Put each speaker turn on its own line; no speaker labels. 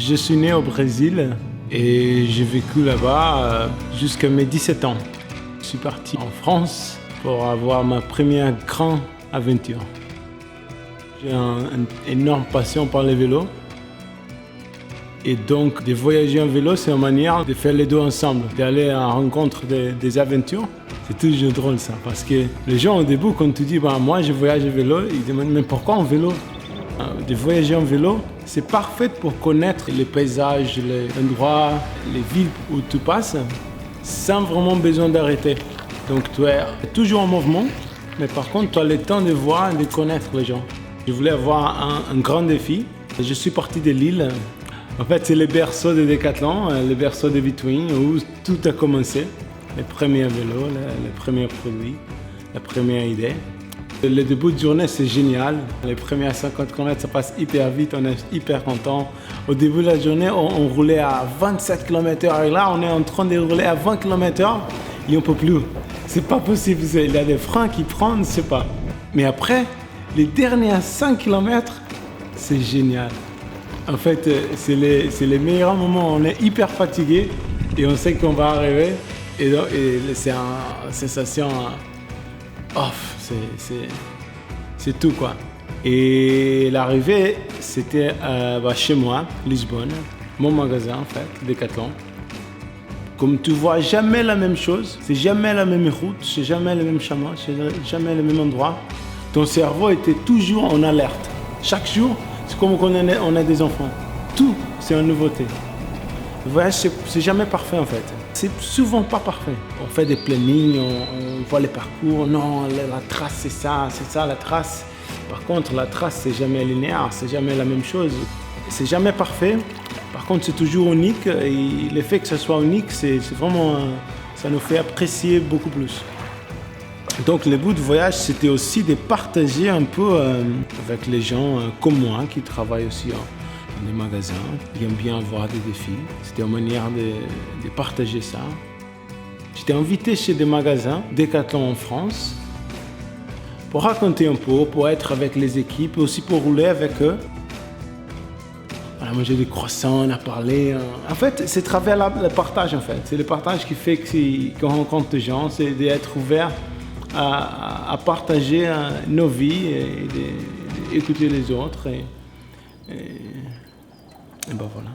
Je suis né au Brésil et j'ai vécu là-bas jusqu'à mes 17 ans. Je suis parti en France pour avoir ma première grande aventure. J'ai une énorme passion pour les vélos. Et donc, de voyager en vélo, c'est une manière de faire les deux ensemble, d'aller à la rencontre des aventures. C'est toujours drôle ça, parce que les gens au début, quand tu dis bah, « moi je voyage en vélo », ils demandent « mais pourquoi en vélo ?» De voyager en vélo, c'est parfait pour connaître les paysages, les endroits, les villes où tu passes, sans vraiment besoin d'arrêter. Donc tu es toujours en mouvement, mais par contre tu as le temps de voir et de connaître les gens. Je voulais avoir un grand défi. Je suis parti de Lille. En fait, c'est le berceau de Decathlon, le berceau de Between, où tout a commencé. Les premiers vélos, les premiers produits, la première idée. Le début de journée, c'est génial. Les premiers 50 km, ça passe hyper vite, on est hyper content. Au début de la journée, on roulait à 27 km/h et là, on est en train de rouler à 20 km/h et on ne peut plus. C'est pas possible, il y a des freins qui prennent, je ne sais pas. Mais après, les derniers 5 km, c'est génial. En fait, c'est les meilleurs moments. On est hyper fatigué et on sait qu'on va arriver. Et c'est une sensation off. C'est tout quoi. Et l'arrivée, c'était chez moi, Lisbonne, mon magasin en fait, Decathlon. Comme tu vois jamais la même chose, c'est jamais la même route, c'est jamais le même chemin, c'est jamais le même endroit. Ton cerveau était toujours en alerte. Chaque jour, c'est comme quand on a des enfants. Tout, c'est une nouveauté. Le voyage, c'est jamais parfait en fait. C'est souvent pas parfait. On fait des plannings, on voit les parcours. Non, la trace, c'est ça la trace. Par contre, la trace, c'est jamais linéaire, c'est jamais la même chose. C'est jamais parfait. Par contre, c'est toujours unique. Et le fait que ça soit unique, c'est vraiment, ça nous fait apprécier beaucoup plus. Donc le but du voyage, c'était aussi de partager un peu avec les gens comme moi qui travaillent aussi dans des magasins, qui aiment bien avoir des défis. C'était une manière de partager ça. J'étais invité chez des magasins, Decathlon en France, pour raconter un peu, pour être avec les équipes, aussi pour rouler avec eux. On a mangé des croissants, on a parlé. En fait, c'est à travers le partage en fait. C'est le partage qui fait qu'on rencontre des gens, c'est d'être ouvert à partager nos vies et d'écouter les autres. Et ben voilà.